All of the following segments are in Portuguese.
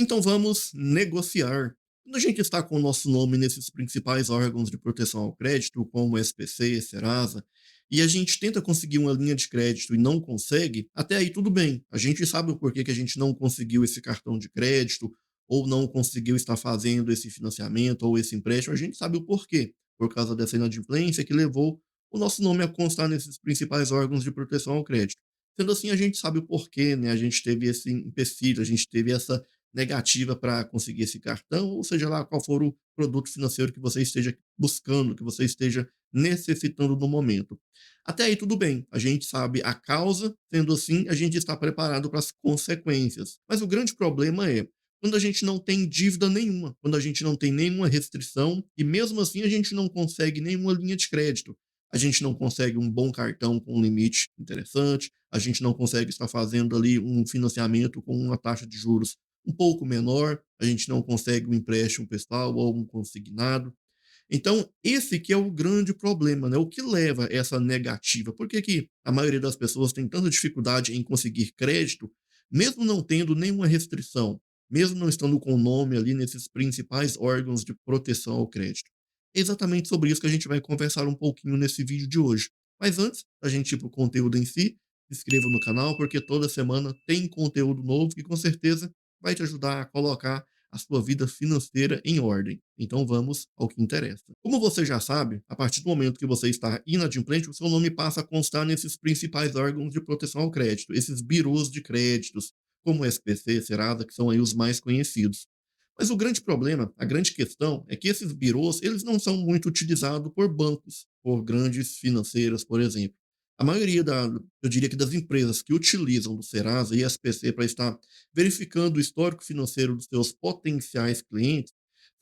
Então vamos negociar. Quando a gente está com o nosso nome nesses principais órgãos de proteção ao crédito, como SPC, Serasa, e a gente tenta conseguir uma linha de crédito e não consegue, até aí tudo bem. A gente sabe o porquê que a gente não conseguiu esse cartão de crédito, ou não conseguiu estar fazendo esse financiamento ou esse empréstimo, a gente sabe o porquê. Por causa dessa inadimplência que levou o nosso nome a constar nesses principais órgãos de proteção ao crédito. Sendo assim, a gente sabe o porquê, né? A gente teve esse empecilho, a gente teve essa negativa para conseguir esse cartão, ou seja lá qual for o produto financeiro que você esteja buscando, que você esteja necessitando no momento. Até aí tudo bem, a gente sabe a causa, sendo assim, a gente está preparado para as consequências. Mas o grande problema é quando a gente não tem dívida nenhuma, quando a gente não tem nenhuma restrição e mesmo assim a gente não consegue nenhuma linha de crédito. A gente não consegue um bom cartão com um limite interessante, a gente não consegue estar fazendo ali um financiamento com uma taxa de juros um pouco menor, a gente não consegue um empréstimo pessoal ou um consignado. Então, esse que é o grande problema, né? O que leva essa negativa? Por que que a maioria das pessoas tem tanta dificuldade em conseguir crédito, mesmo não tendo nenhuma restrição, mesmo não estando com o nome ali nesses principais órgãos de proteção ao crédito? É exatamente sobre isso que a gente vai conversar um pouquinho nesse vídeo de hoje. Mas antes da gente ir para o conteúdo em si, se inscreva no canal, porque toda semana tem conteúdo novo que com certeza vai te ajudar a colocar a sua vida financeira em ordem. Então vamos ao que interessa. Como você já sabe, a partir do momento que você está inadimplente, o seu nome passa a constar nesses principais órgãos de proteção ao crédito, esses birôs de créditos, como o SPC, Serasa, que são aí os mais conhecidos. Mas o grande problema, a grande questão, é que esses birôs, eles não são muito utilizados por bancos, por grandes financeiras, por exemplo. A maioria eu diria que das empresas que utilizam do Serasa e SPC para estar verificando o histórico financeiro dos seus potenciais clientes,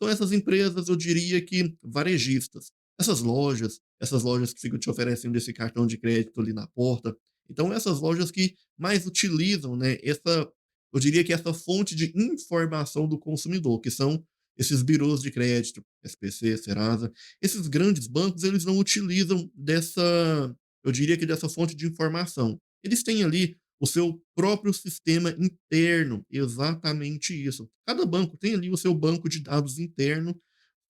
são essas empresas, eu diria que varejistas. Essas lojas que ficam te oferecendo esse cartão de crédito ali na porta. Então, essas lojas que mais utilizam, né, eu diria que essa fonte de informação do consumidor, que são esses birôs de crédito, SPC, Serasa. Esses grandes bancos, eles não utilizam eu diria que dessa fonte de informação. Eles têm ali o seu próprio sistema interno, exatamente isso. Cada banco tem ali o seu banco de dados interno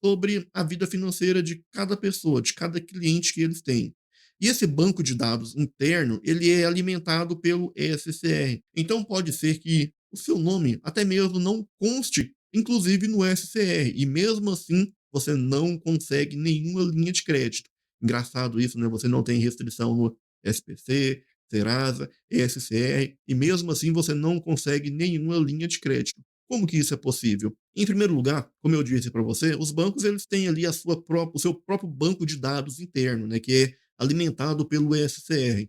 sobre a vida financeira de cada pessoa, de cada cliente que eles têm. E esse banco de dados interno, ele é alimentado pelo SCR. Então pode ser que o seu nome até mesmo não conste, inclusive no SCR, e mesmo assim você não consegue nenhuma linha de crédito. Engraçado isso, né? Você não tem restrição no SPC, Serasa, SCR, e mesmo assim você não consegue nenhuma linha de crédito. Como que isso é possível? Em primeiro lugar, como eu disse para você, os bancos eles têm ali o seu próprio banco de dados interno, né, que é alimentado pelo SCR.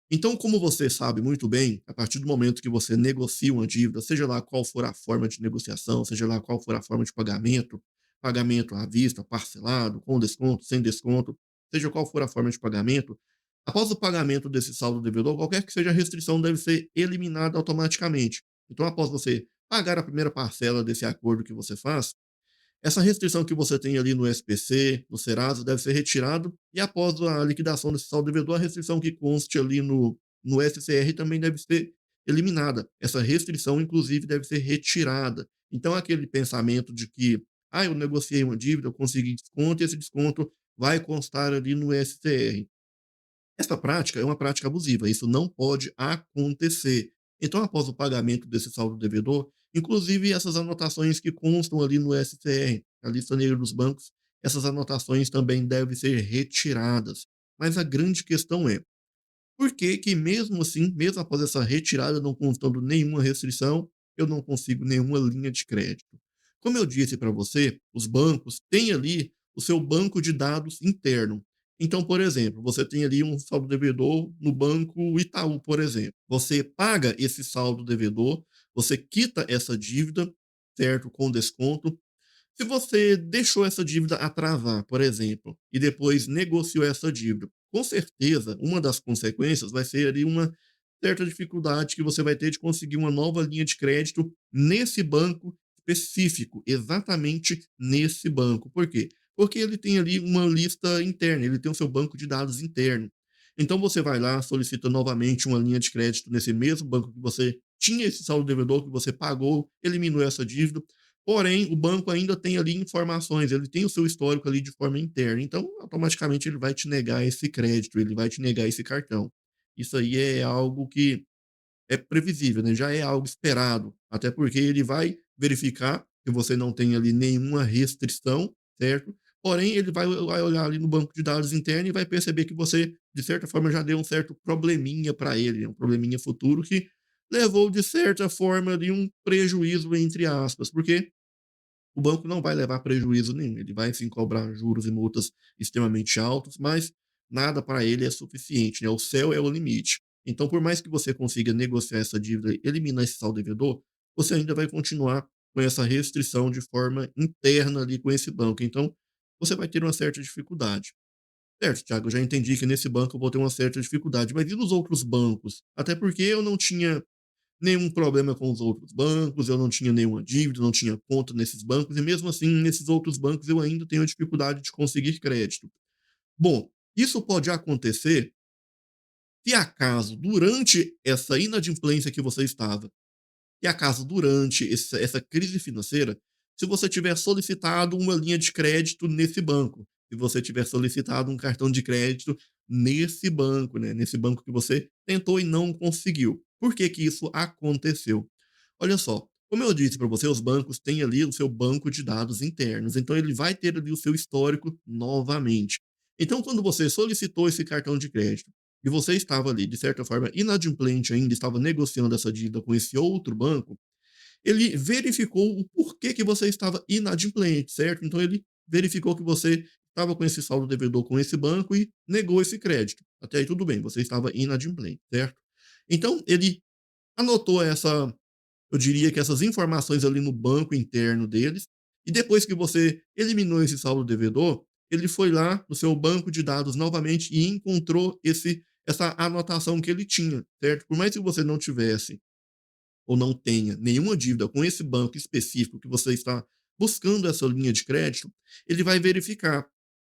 Então, como você sabe muito bem, a partir do momento que você negocia uma dívida, seja lá qual for a forma de negociação, seja lá qual for a forma de pagamento, pagamento à vista, parcelado, com desconto, sem desconto, seja qual for a forma de pagamento, após o pagamento desse saldo devedor, qualquer que seja a restrição deve ser eliminada automaticamente. Então, após você pagar a primeira parcela desse acordo que você faz, essa restrição que você tem ali no SPC, no Serasa, deve ser retirado e após a liquidação desse saldo devedor, a restrição que conste ali no SCR também deve ser eliminada. Essa restrição, inclusive, deve ser retirada. Então, aquele pensamento de que, eu negociei uma dívida, eu consegui desconto e esse desconto vai constar ali no SCR. Essa prática é uma prática abusiva, isso não pode acontecer. Então, após o pagamento desse saldo devedor, inclusive essas anotações que constam ali no SCR, a lista negra dos bancos, essas anotações também devem ser retiradas. Mas a grande questão é, por que que mesmo assim, mesmo após essa retirada, não constando nenhuma restrição, eu não consigo nenhuma linha de crédito? Como eu disse para você, os bancos têm ali o seu banco de dados interno. Então, por exemplo, você tem ali um saldo devedor no banco Itaú, por exemplo. Você paga esse saldo devedor, você quita essa dívida, certo? Com desconto. Se você deixou essa dívida atrasar, por exemplo, e depois negociou essa dívida, com certeza, uma das consequências vai ser ali uma certa dificuldade que você vai ter de conseguir uma nova linha de crédito nesse banco específico, exatamente nesse banco. Por quê? Porque ele tem ali uma lista interna, ele tem o seu banco de dados interno. Então você vai lá, solicita novamente uma linha de crédito nesse mesmo banco que você tinha esse saldo devedor que você pagou, eliminou essa dívida, porém o banco ainda tem ali informações, ele tem o seu histórico ali de forma interna, então automaticamente ele vai te negar esse crédito, ele vai te negar esse cartão. Isso aí é algo que é previsível, né, já é algo esperado, até porque ele vai verificar que você não tem ali nenhuma restrição, certo? Porém, ele vai olhar ali no banco de dados interno e vai perceber que você, de certa forma, já deu um certo probleminha para ele, né, um probleminha futuro que levou, de certa forma, ali um prejuízo, entre aspas, porque o banco não vai levar prejuízo nenhum, ele vai sim cobrar juros e multas extremamente altos, mas nada para ele é suficiente, né? O céu é o limite. Então, por mais que você consiga negociar essa dívida e eliminar esse saldo devedor, você ainda vai continuar com essa restrição de forma interna ali com esse banco. Então, você vai ter uma certa dificuldade. Certo, Thiago, eu já entendi que nesse banco eu vou ter uma certa dificuldade, mas e nos outros bancos? Até porque eu não tinha nenhum problema com os outros bancos, eu não tinha nenhuma dívida, não tinha conta nesses bancos, e mesmo assim, nesses outros bancos eu ainda tenho dificuldade de conseguir crédito. Bom, isso pode acontecer se acaso, durante essa inadimplência que você estava, se acaso durante essa crise financeira, se você tiver solicitado uma linha de crédito nesse banco, se você tiver solicitado um cartão de crédito nesse banco, né, nesse banco que você tentou e não conseguiu. Por que que isso aconteceu? Olha só, como eu disse para você, os bancos têm ali o seu banco de dados internos, então ele vai ter ali o seu histórico novamente. Então, quando você solicitou esse cartão de crédito e você estava ali, de certa forma, inadimplente ainda, estava negociando essa dívida com esse outro banco, ele verificou o porquê que você estava inadimplente, certo? Então ele verificou que você estava com esse saldo devedor com esse banco e negou esse crédito. Até aí tudo bem, você estava inadimplente, certo? Então ele anotou essa, eu diria que essas informações ali no banco interno deles, e depois que você eliminou esse saldo devedor, ele foi lá no seu banco de dados novamente e encontrou essa anotação que ele tinha, certo? Por mais que você não tivesse ou não tenha nenhuma dívida com esse banco específico que você está buscando essa linha de crédito, ele vai verificar,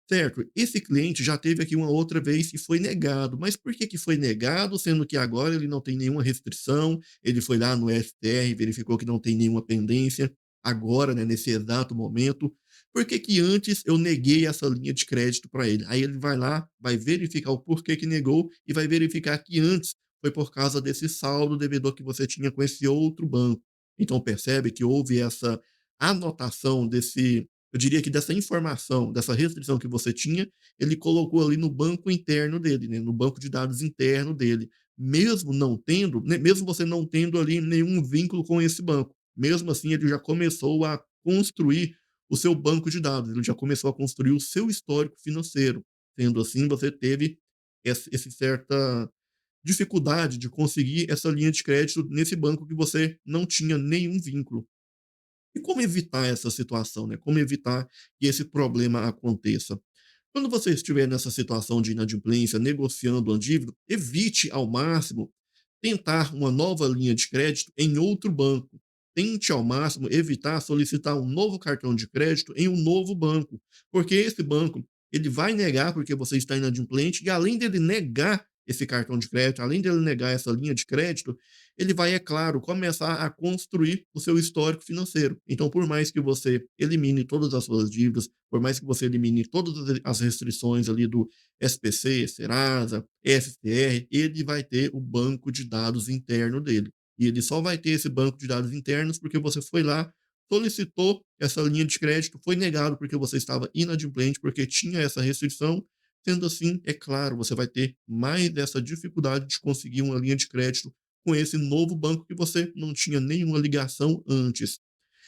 certo? Esse cliente já teve aqui uma outra vez e foi negado. Mas por que que foi negado, sendo que agora ele não tem nenhuma restrição? Ele foi lá no STR, verificou que não tem nenhuma pendência, agora, né, nesse exato momento. Por que que antes eu neguei essa linha de crédito para ele? Aí ele vai lá, vai verificar o porquê que negou e vai verificar que antes foi por causa desse saldo devedor que você tinha com esse outro banco. Então percebe que houve essa anotação desse, eu diria que dessa informação, dessa restrição que você tinha, ele colocou ali no banco interno dele, né, no banco de dados interno dele, mesmo não tendo, né, mesmo você não tendo ali nenhum vínculo com esse banco. Mesmo assim, ele já começou a construir o seu banco de dados, ele já começou a construir o seu histórico financeiro. Sendo assim, você teve esse certa dificuldade de conseguir essa linha de crédito nesse banco que você não tinha nenhum vínculo. E como evitar essa situação, né? Como evitar que esse problema aconteça? Quando você estiver nessa situação de inadimplência, negociando uma dívida, evite ao máximo tentar uma nova linha de crédito em outro banco. Tente ao máximo evitar solicitar um novo cartão de crédito em um novo banco, porque esse banco ele vai negar porque você está inadimplente e além dele negar esse cartão de crédito, além dele negar essa linha de crédito, ele vai, é claro, começar a construir o seu histórico financeiro. Então, por mais que você elimine todas as suas dívidas, por mais que você elimine todas as restrições ali do SPC, Serasa, STR, ele vai ter o banco de dados interno dele. E ele só vai ter esse banco de dados internos porque você foi lá, solicitou essa linha de crédito, foi negado porque você estava inadimplente, porque tinha essa restrição. Sendo assim, é claro, você vai ter mais dessa dificuldade de conseguir uma linha de crédito com esse novo banco que você não tinha nenhuma ligação antes.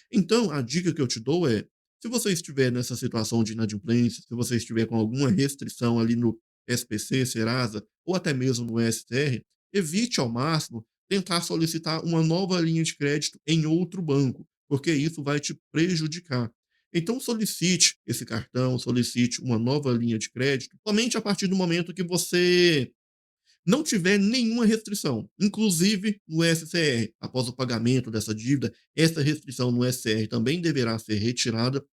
Então, a dica que eu te dou é: se você estiver nessa situação de inadimplência, se você estiver com alguma restrição ali no SPC, Serasa ou até mesmo no STR, evite ao máximo tentar solicitar uma nova linha de crédito em outro banco, porque isso vai te prejudicar. Então, solicite esse cartão, solicite uma nova linha de crédito somente a partir do momento que você não tiver nenhuma restrição, inclusive no SCR. Após o pagamento dessa dívida, essa restrição no SCR também deverá ser retirada.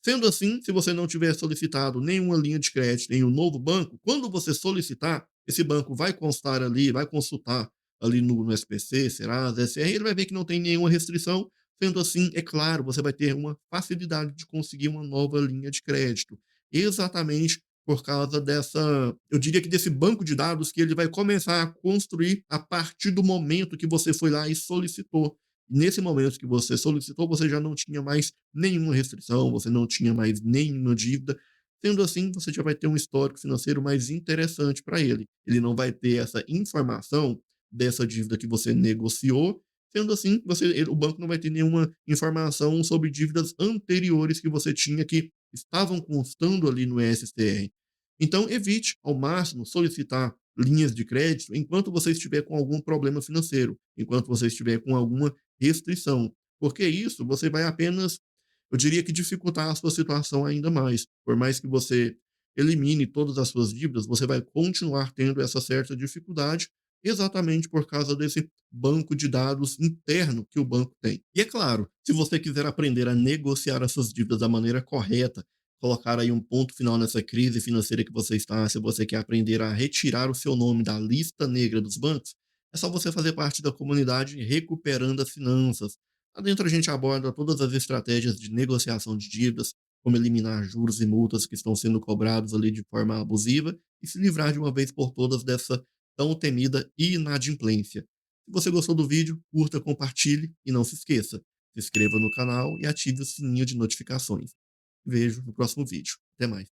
Sendo assim, se você não tiver solicitado nenhuma linha de crédito em um novo banco, quando você solicitar, esse banco vai constar ali, vai consultar ali no SPC, Serasa, SR, ele vai ver que não tem nenhuma restrição. Sendo assim, é claro, você vai ter uma facilidade de conseguir uma nova linha de crédito, exatamente por causa dessa, eu diria que desse banco de dados que ele vai começar a construir a partir do momento que você foi lá e solicitou. Nesse momento que você solicitou, você já não tinha mais nenhuma restrição, você não tinha mais nenhuma dívida. Sendo assim, você já vai ter um histórico financeiro mais interessante para ele. Ele não vai ter essa informação dessa dívida que você negociou. Sendo assim, o banco não vai ter nenhuma informação sobre dívidas anteriores que você tinha que estavam constando ali no ESTR. Então, evite ao máximo solicitar linhas de crédito enquanto você estiver com algum problema financeiro, enquanto você estiver com alguma restrição, porque isso você vai apenas, eu diria que dificultar a sua situação ainda mais. Por mais que você elimine todas as suas dívidas, você vai continuar tendo essa certa dificuldade, exatamente por causa desse banco de dados interno que o banco tem. E é claro, se você quiser aprender a negociar essas dívidas da maneira correta, colocar aí um ponto final nessa crise financeira que você está, se você quer aprender a retirar o seu nome da lista negra dos bancos, é só você fazer parte da comunidade Recuperando as Finanças. Lá dentro a gente aborda todas as estratégias de negociação de dívidas, como eliminar juros e multas que estão sendo cobrados ali de forma abusiva e se livrar de uma vez por todas dessa tão temida inadimplência. Se você gostou do vídeo, curta, compartilhe e não se esqueça, se inscreva no canal e ative o sininho de notificações. Vejo no próximo vídeo. Até mais.